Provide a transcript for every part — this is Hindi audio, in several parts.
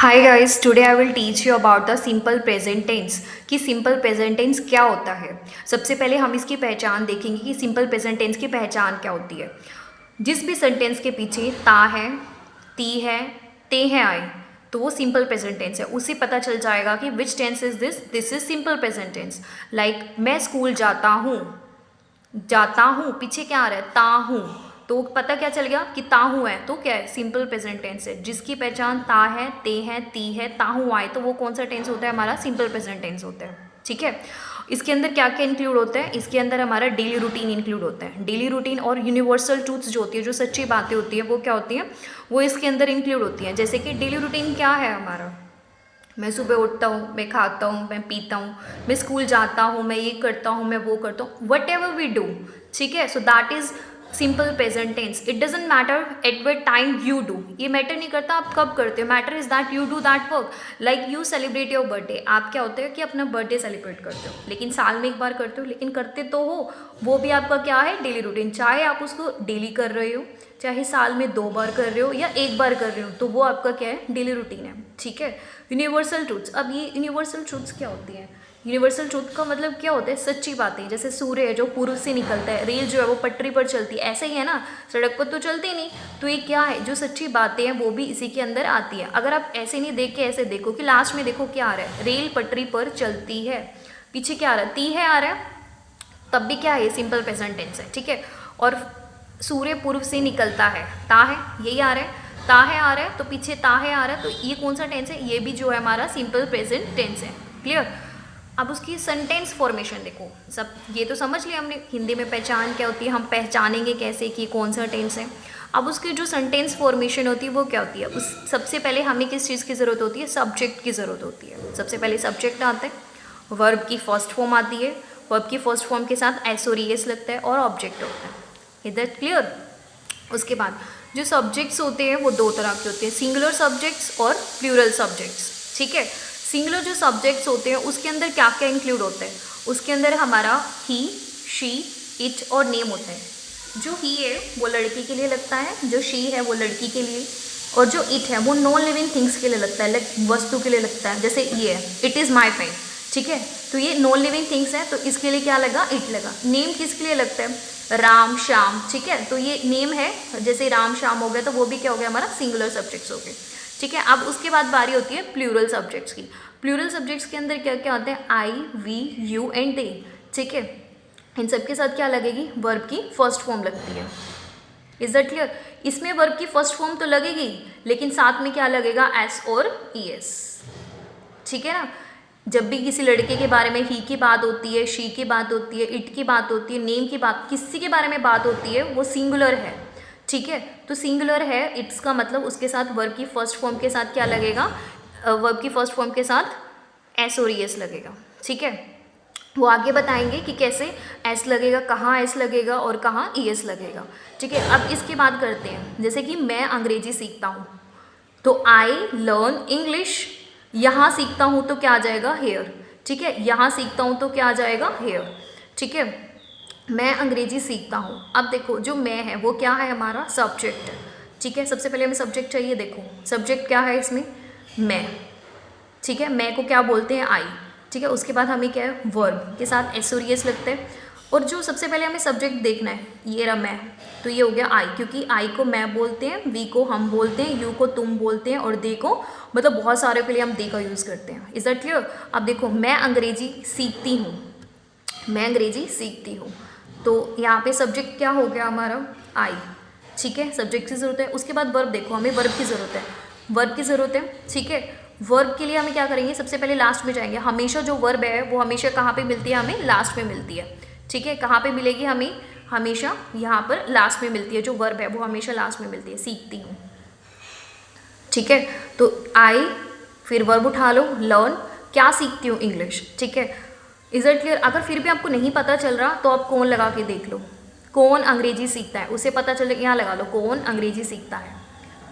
Hi guys, today I will teach you about the simple present tense कि सिंपल प्रेजेंट टेंस क्या होता है। सबसे पहले हम इसकी पहचान देखेंगे कि सिंपल प्रेजेंट टेंस की पहचान क्या होती है। जिस भी सेंटेंस के पीछे ता है, ती है, ते है आए तो वो सिंपल प्रेजेंट टेंस है। उससे पता चल जाएगा कि which tense is this is simple present tense. Like मैं स्कूल जाता हूँ, जाता हूँ पीछे क्या आ रहा है, ता हूँ, तो पता क्या चल गया कि ताहू है तो क्या है, सिंपल प्रेजेंट टेंस है। जिसकी पहचान ता है, ते है, ती है, ताहू आए तो वो कौन सा टेंस होता है, हमारा सिंपल प्रेजेंट टेंस होता है। ठीक है, इसके अंदर क्या क्या इंक्लूड होता है, इसके अंदर हमारा डेली रूटीन इंक्लूड होता है। डेली रूटीन और यूनिवर्सल ट्रूथ्स जो होती है, जो सच्ची बातें होती है, वो क्या होती हैं, वो इसके अंदर इंक्लूड होती हैं। जैसे कि डेली रूटीन क्या है हमारा, मैं सुबह उठता हूँ, मैं खाता हूँ, मैं पीता हूँ, मैं स्कूल जाता हूँ, मैं ये करता हूँ, मैं वो करता हूँ, वट एवर वी डू। ठीक है, so that is simple present tense. It doesn't matter at what time you do, ये मैटर नहीं करता आप कब करते हो, matter is that you do that work. Like you celebrate your birthday, आप क्या होते हैं कि अपना बर्थडे सेलिब्रेट करते हो, लेकिन साल में एक बार करते हो, लेकिन करते तो हो, वो भी आपका क्या है, डेली रूटीन। चाहे आप उसको डेली कर रहे हो, चाहे साल में 2 बार कर रहे हो या 1 बार कर रहे हो, तो वो आपका क्या है, डेली रूटीन है। ठीक है, यूनिवर्सल ट्रूथ्स। अब ये यूनिवर्सल ट्रूथ्स क्या होती हैं, यूनिवर्सल ट्रूथ का मतलब क्या होता है, सच्ची बातें। जैसे सूर्य है जो पूर्व से निकलता है, रेल जो है वो पटरी पर चलती है, ऐसे ही है ना, सड़क पर तो चलती नहीं। तो ये क्या है, जो सच्ची बातें हैं वो भी इसी के अंदर आती है। अगर आप ऐसे नहीं देख के ऐसे देखो कि लास्ट में देखो क्या आ रहा है, रेल पटरी पर चलती है, पीछे क्या आ रहा है, ती है आ रहा है, तब भी क्या है, सिंपल प्रेजेंट टेंस है। ठीक है, और सूर्य पूर्व से निकलता है, ता है, यही आ रहा है, ता है आ रहा है, तो पीछे ता है आ रहा है, तो ये कौन सा टेंस है, ये भी जो है हमारा सिंपल प्रेजेंट टेंस है। क्लियर। अब उसकी सेंटेंस फॉर्मेशन देखो, सब ये तो समझ लिया हमने, हिंदी में पहचान क्या होती है, हम पहचानेंगे कैसे कि कौन सा टेंस है। अब उसकी जो सेंटेंस फॉर्मेशन होती है वो क्या होती है, उस सबसे पहले हमें किस चीज़ की ज़रूरत होती है, सब्जेक्ट की ज़रूरत होती है। सबसे पहले सब्जेक्ट आता है, वर्ब की फर्स्ट फॉर्म आती है, वर्ब की फर्स्ट फॉर्म के साथ एस और ईएस लगता है और ऑब्जेक्ट होता है। Is that clear. उसके बाद जो सब्जेक्ट्स होते हैं वो 2 तरह के होते हैं, सिंगुलर सब्जेक्ट्स और प्लूरल सब्जेक्ट्स। ठीक है, सिंगुलर जो सब्जेक्ट्स होते हैं उसके अंदर क्या क्या इंक्लूड होता है, उसके अंदर हमारा ही, शी, इट और नेम होता है। जो ही है वो लड़के के लिए लगता है, जो शी है वो लड़की के लिए, और जो इट है वो नॉन लिविंग थिंग्स के लिए लगता है, लाइक वस्तु के लिए लगता है। जैसे ये है, इट इज़ माई पेन। ठीक है, तो ये नॉन लिविंग थिंग्स है, तो इसके लिए क्या लगा, इट लगा। नेम किसके लिए लगता है, राम श्याम। ठीक है, तो ये नेम है, जैसे राम श्याम हो गया तो वो भी क्या हो गया, हमारा सिंगुलर सब्जेक्ट्स हो गए। ठीक है, अब उसके बाद बारी होती है प्लूरल सब्जेक्ट्स की। प्लूरल सब्जेक्ट्स के अंदर क्या क्या होते हैं, आई, वी, यू एंड दे। ठीक है, इन सब के साथ क्या लगेगी, वर्ब की फर्स्ट फॉर्म लगती है। Is that clear. इसमें वर्ब की फर्स्ट फॉर्म तो लगेगी, लेकिन साथ में क्या लगेगा, एस और ई एस। ठीक है ना, जब भी किसी लड़के के बारे में ही की बात होती है, शी की बात होती है, इट की बात होती है, नेम की बात, किसी के बारे में बात होती है, वो सिंगुलर है। ठीक है, तो सिंगुलर है, इट्स का मतलब उसके साथ वर्ब की फर्स्ट फॉर्म के साथ क्या लगेगा, वर्ब की फर्स्ट फॉर्म के साथ एस और ई एस लगेगा। ठीक है, वो आगे बताएंगे कि कैसे एस लगेगा, कहाँ एस लगेगा और कहाँ ई एस लगेगा। ठीक है, अब इसकी बात करते हैं। जैसे कि मैं अंग्रेजी सीखता हूँ, तो आई लर्न इंग्लिश, यहाँ सीखता हूँ तो क्या आ जाएगा, हेयर। ठीक है, यहाँ सीखता हूँ तो क्या आ जाएगा, हेयर। ठीक है, मैं अंग्रेजी सीखता हूँ। अब देखो जो मैं है वो क्या है, हमारा सब्जेक्ट है। ठीक है, सबसे पहले हमें सब्जेक्ट चाहिए, देखो सब्जेक्ट क्या है इसमें, मैं। ठीक है, मैं को क्या बोलते हैं, आई। ठीक है, उसके बाद हमें क्या है, वर्ब के साथ एस और एस लगते हैं। और जो सबसे पहले हमें सब्जेक्ट देखना है, ये रहा मैं, तो ये हो गया आई, क्योंकि आई को मैं बोलते हैं, वी को हम बोलते हैं, यू को तुम बोलते हैं, और दे को मतलब बहुत सारे के लिए हम दे का यूज़ करते हैं। Is that clear. अब देखो मैं अंग्रेजी सीखती हूँ, मैं अंग्रेजी सीखती हूँ, तो यहाँ पे सब्जेक्ट क्या हो गया हमारा, आई। ठीक है, सब्जेक्ट की ज़रूरत है। उसके बाद वर्ब, देखो हमें वर्ब की ज़रूरत है, वर्ब की ज़रूरत है। ठीक है, वर्ब के लिए हमें क्या करेंगे, सबसे पहले लास्ट में जाएंगे। हमेशा जो वर्ब है वो हमेशा कहाँ पे मिलती है, हमें लास्ट में मिलती है। ठीक है, कहाँ पे मिलेगी, हमें हमेशा यहाँ पर लास्ट में मिलती है, जो वर्ब है वो हमेशा लास्ट में मिलती है, सीखती हूँ। ठीक है, तो आई, फिर वर्ब उठा लो, लर्न, क्या सीखती हूँ, इंग्लिश। ठीक है, इज इट क्लियर। अगर फिर भी आपको नहीं पता चल रहा तो आप कौन लगा के देख लो, कौन अंग्रेजी सीखता है, उसे पता चले, यहाँ लगा लो, कौन अंग्रेजी सीखता है।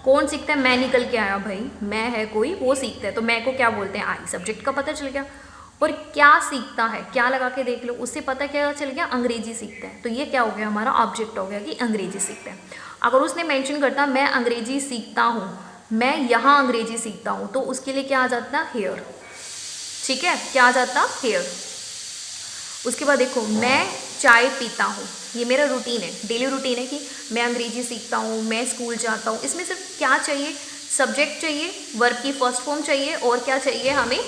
कौन सीखता है, मैं निकल के आया भाई, मैं है कोई, वो सीखता है, तो मैं को क्या बोलते हैं, आई। सब्जेक्ट का पता चल गया। और क्या सीखता है, क्या लगा के देख लो, उससे पता क्या चल गया, अंग्रेजी सीखता है, तो ये क्या हो गया, हमारा ऑब्जेक्ट हो गया कि अंग्रेजी सीखता है। अगर उसने मेंशन करता मैं अंग्रेजी सीखता हूँ, मैं यहाँ अंग्रेजी सीखता हूँ, तो उसके लिए क्या आ जाता? हेयर। ठीक है, क्या आ जाता? हेयर। उसके बाद देखो, मैं चाय पीता हूँ, ये मेरा रूटीन है, डेली रूटीन है कि मैं अंग्रेजी सीखता हूँ, मैं स्कूल जाता हूँ। इसमें सिर्फ क्या चाहिए? सब्जेक्ट चाहिए, वर्ब की फर्स्ट फॉर्म चाहिए, और क्या चाहिए हमें?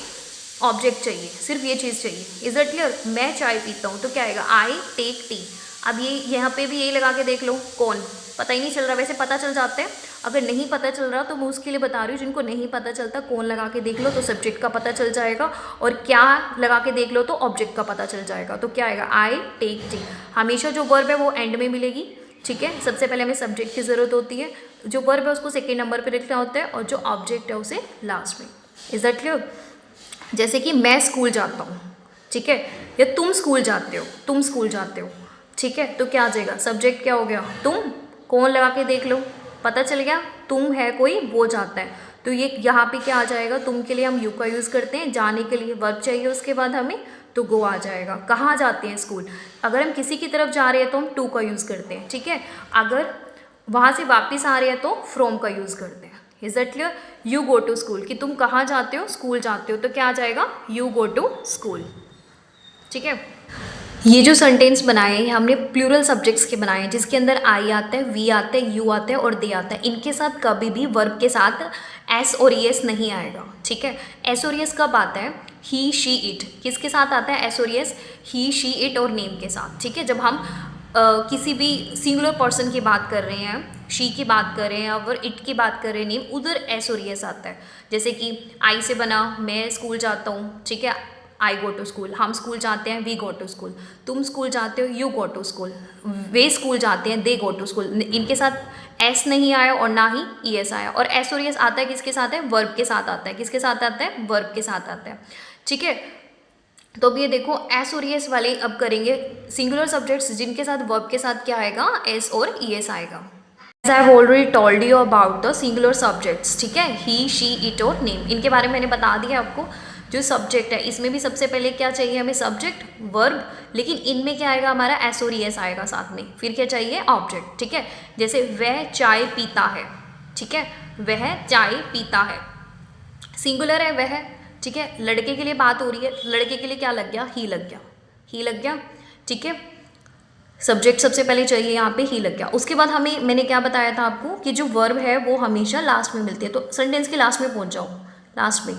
ऑब्जेक्ट चाहिए, सिर्फ ये चीज़ चाहिए। Is it clear? मैं चाय पीता हूँ, तो क्या आएगा? I take tea. अब ये यहाँ पे भी यही लगा के देख लो, कौन? पता ही नहीं चल रहा, वैसे पता चल जाते हैं। अगर नहीं पता चल रहा तो मैं उसके लिए बता रही हूँ, जिनको नहीं पता चलता, कौन लगा के देख लो तो सब्जेक्ट का पता चल जाएगा, और क्या लगा के देख लो तो ऑब्जेक्ट का पता चल जाएगा। तो क्या आएगा? I take tea. हमेशा जो वर्ब है वो एंड में मिलेगी। ठीक है, सबसे पहले हमें सब्जेक्ट की ज़रूरत होती है, जो वर्ब है उसको सेकेंड नंबर पर लिखना होता है, और जो ऑब्जेक्ट है उसे लास्ट में। Is that clear? जैसे कि मैं स्कूल जाता हूँ, ठीक है, या तुम स्कूल जाते हो, तुम स्कूल जाते हो। ठीक है, तो क्या आ जाएगा? सब्जेक्ट क्या हो गया? तुम। कौन लगा के देख लो, पता चल गया, तुम है कोई, वो जाता है। तो ये यहाँ पे क्या आ जाएगा? तुम के लिए हम यू का यूज़ करते हैं, जाने के लिए वर्ब चाहिए उसके बाद हमें, तो गो आ जाएगा। कहाँ जाते हैं? स्कूल। अगर हम किसी की तरफ जा रहे हैं तो हम टू का यूज़ करते हैं। ठीक है, अगर वहाँ से वापस आ रहे हैं तो फ्रॉम का यूज़ करते हैं। Is that clear? You go to school, कि तुम कहाँ जाते हो? स्कूल जाते हो, तो क्या आ जाएगा? You go to school. ठीक है, ये जो सेंटेंस बनाए हैं हमने प्लूरल सब्जेक्ट्स के बनाए हैं, जिसके अंदर आई आता है, वी आता है, यू आता है और दे आता है। इनके साथ कभी भी वर्ब के साथ एस और एस नहीं आएगा। ठीक है, एस और एस कब आता है? ही शी इट। किसके साथ आता है एस और एस? ही शी इट और नेम के साथ। ठीक है, जब हम किसी भी सिंगुलर पर्सन की बात कर रहे हैं, शी की बात कर रहे हैं और इट की बात कर रहे हैं, नेम, उधर एस और एस आता है। जैसे कि आई से बना मैं स्कूल जाता हूँ। ठीक है, आई गो टू स्कूल। हम स्कूल जाते हैं, वी गो टू स्कूल। तुम स्कूल जाते हो, यू गो टू स्कूल। वे स्कूल जाते हैं, दे गो टू स्कूल। इनके साथ एस नहीं आया और ना ही ई एस आया। और एस और एस आता है किसके साथ है? वर्ब के साथ आता है। किसके साथ आता है? वर्ब के साथ आता है। ठीक है, तो अब ये देखो एस और एस वाले अब करेंगे सिंगुलर सब्जेक्ट्स, जिनके साथ वर्ब के साथ क्या आएगा? एस और ई एस आएगा। As I have already told you about the singular subjects, ठीक है, he, she, it और name, इनके बारे में मैंने बता दिया आपको। जो सब्जेक्ट है इसमें भी सबसे पहले क्या चाहिए हमें? सब्जेक्ट, वर्ब, लेकिन इनमें क्या आएगा हमारा? एस और एस आएगा साथ में। फिर क्या चाहिए? ऑब्जेक्ट। ठीक है, जैसे वह चाय पीता है। ठीक है, वह चाय पीता है, सिंगुलर है वह। ठीक है, लड़के के लिए बात हो रही है, लड़के के लिए क्या लग गया? ही लग गया, ही लग गया। ठीक है, सब्जेक्ट सबसे पहले चाहिए, यहाँ पे ही लग गया। उसके बाद हमें, मैंने क्या बताया था आपको कि जो वर्ब है वो हमेशा लास्ट में मिलती है, तो सेंटेंस के लास्ट में पहुँच जाओ, लास्ट में।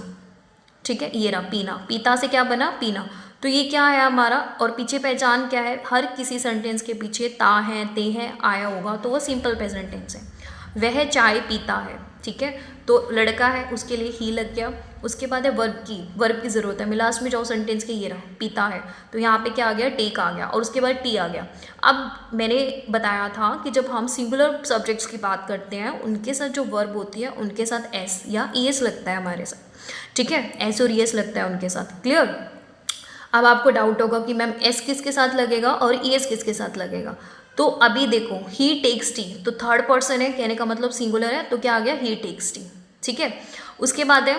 ठीक है, ये रहा पीना, पीता से क्या बना? पीना। तो ये क्या है हमारा? और पीछे पहचान क्या है? हर किसी सेंटेंस के पीछे ता है, ते है, आया होगा, तो वो सिंपल प्रेजेंट टेंस है। वह चाय पीता है। ठीक है, तो लड़का है उसके लिए ही लग गया। उसके बाद है वर्ब की ज़रूरत है। मैं लास्ट में जाओ सेंटेंस के, ये रहा पीता है, तो यहाँ पे क्या आ गया? टेक आ गया, और उसके बाद टी आ गया। अब मैंने बताया था कि जब हम सिंगुलर सब्जेक्ट्स की बात करते हैं, उनके साथ जो वर्ब होती है उनके साथ एस या ई एस लगता है हमारे साथ। ठीक है, एस और ई एस लगता है उनके साथ। क्लियर? अब आपको डाउट होगा कि मैम एस किसके साथ लगेगा और ई एस किसके साथ लगेगा। तो अभी देखो, ही टेक्स टी, तो थर्ड पर्सन है, कहने का मतलब सिंगुलर है, तो क्या आ गया? ही टेक्स टी। ठीक है, उसके बाद है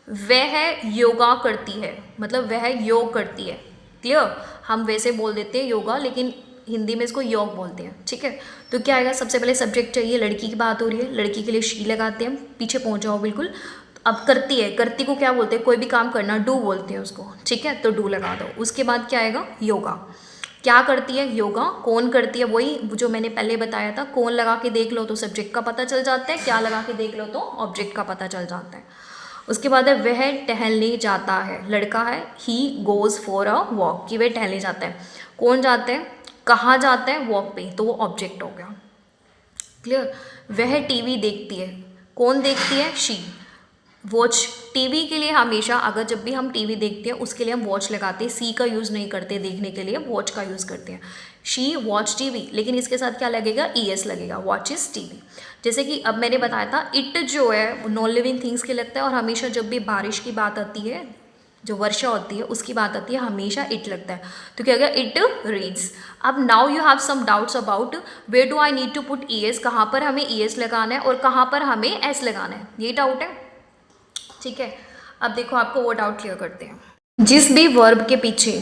वह योगा करती है, मतलब वह योग करती है। क्लियर? हम वैसे बोल देते हैं योगा, लेकिन हिंदी में इसको योग बोलते हैं। ठीक है, तो क्या आएगा? सबसे पहले सब्जेक्ट चाहिए, लड़की की बात हो रही है, लड़की के लिए शी लगाते हैं। पीछे पहुंच जाओ बिल्कुल। अब करती है, करती को क्या बोलते हैं? कोई भी काम करना, डू बोलते हैं उसको। ठीक है, तो डू लगा दो। उसके बाद क्या आएगा? योगा। क्या करती है? योगा। कौन करती है? वही जो मैंने पहले बताया था, कौन लगा के देख लो तो सब्जेक्ट का पता चल जाता है, क्या लगा के देख लो तो ऑब्जेक्ट का पता चल जाता है। उसके बाद है वह टहलने जाता है, लड़का है, he goes for a walk, कि वह टहलने जाता है। कौन जाता है? कहाँ जाता है? वॉक पे, तो वो ऑब्जेक्ट हो गया। क्लियर? वह टीवी देखती है, कौन देखती है? शी। वॉच, टीवी के लिए हमेशा अगर जब भी हम टीवी देखते हैं उसके लिए हम वॉच लगाते हैं, सी का यूज़ नहीं करते, देखने के लिए वॉच का यूज़ करते हैं। शी वॉच टीवी, लेकिन इसके साथ क्या लगेगा? ई एस लगेगा, वॉचेस टीवी। जैसे कि अब मैंने बताया था, इट जो है नॉन लिविंग थिंग्स के लगता है, और हमेशा जब भी बारिश की बात आती है, जो वर्षा होती है उसकी बात आती है, हमेशा इट लगता है, तो क्या हो गया? It rains. अब now you have some doubts about where do I need to put E S, कहाँ पर हमें ई एस लगाना है और कहाँ पर हमें एस लगाना है, ये डाउट है। ठीक है, अब देखो आपको वो डाउट क्लियर करते हैं। जिस भी वर्ब के पीछे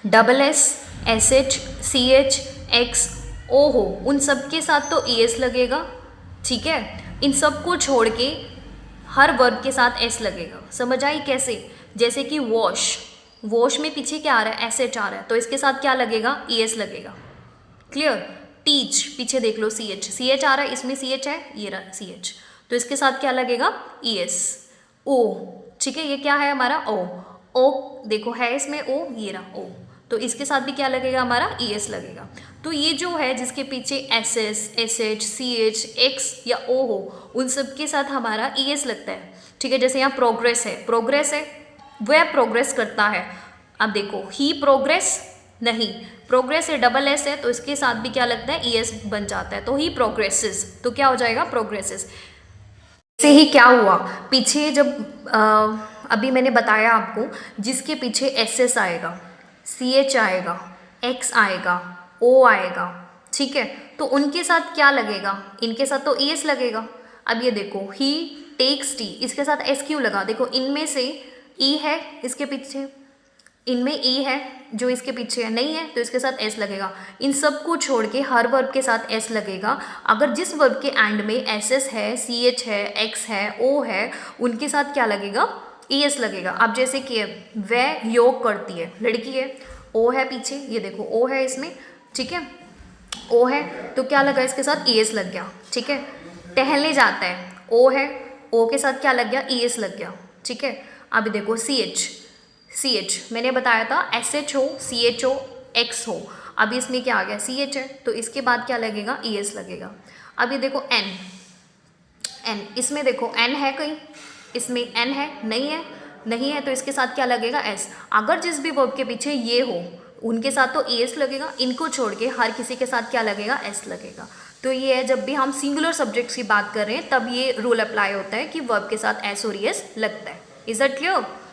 double S, S H, C H, X, O हो, उन सब के साथ तो ई एस लगेगा। ठीक है, इन सब को छोड़ के हर वर्ब के साथ एस लगेगा। समझ आई कैसे? जैसे कि वॉश, वॉश में पीछे क्या आ रहा है? एस एच आ रहा है, तो इसके साथ क्या लगेगा? ई एस लगेगा। क्लियर? टीच, पीछे देख लो, सी एच आ रहा है, इसमें सी एच है, ये रहा सी एच, तो इसके साथ क्या लगेगा? E S. ओ, ठीक है, ये क्या है हमारा? ओ। ओ देखो है इसमें ओ, ये रहा ओ, तो इसके साथ भी क्या लगेगा हमारा? ई एस लगेगा। तो ये जो है जिसके पीछे s s, S H, C H, x या ओ हो, उन सब के साथ हमारा ई एस लगता है। ठीक है, जैसे यहाँ प्रोग्रेस है, प्रोग्रेस है, वह प्रोग्रेस करता है। अब देखो ही प्रोग्रेस, नहीं, प्रोग्रेस है, डबल एस है, तो इसके साथ भी क्या लगता है? ई एस बन जाता है, तो ही प्रोग्रेसेस, तो क्या हो जाएगा? प्रोग्रेसेस। से ही क्या हुआ पीछे जब अभी मैंने बताया आपको, जिसके पीछे एस एस आएगा, सी एच आएगा, एक्स आएगा, ओ आएगा, ठीक है, तो उनके साथ क्या लगेगा? इनके साथ तो ई एस लगेगा। अब ये देखो, ही टेक्स टी, इसके साथ एस क्यों लगा? देखो इनमें से ई है, इसके पीछे इनमें ई है जो इसके पीछे है, नहीं है तो इसके साथ एस लगेगा। इन सब को छोड़ के हर वर्ब के साथ एस लगेगा। अगर जिस वर्ब के एंड में एस एस है, सी एच है, एक्स है, ओ है, उनके साथ क्या लगेगा? ई एस लगेगा। अब जैसे कि वह योग करती है, लड़की है, ओ है पीछे, ये देखो ओ है इसमें, ठीक है, ओ है तो क्या लगा? इसके साथ ई एस लग गया, ठीक है। टहलने जाता है, ओ है, ओ के साथ क्या लग गया? ई एस लग गया, ठीक है। अभी देखो सी एच मैंने बताया था एस एच हो, सी एच हो, एक्स हो, अभी इसमें क्या आ गया? सी एच है, तो इसके बाद क्या लगेगा? ई एस लगेगा। अभी देखो एन, इसमें देखो एन है कहीं, इसमें एन है, नहीं है तो इसके साथ क्या लगेगा? एस। अगर जिस भी वर्ब के पीछे ये हो, उनके साथ तो ई एस लगेगा, इनको छोड़ के हर किसी के साथ क्या लगेगा? एस लगेगा। तो ये है, जब भी हम सिंगुलर सब्जेक्ट्स की बात कर रहे हैं तब ये रूल अप्लाई होता है कि वर्ब के साथ एस और ई एस लगता है। Is that clear?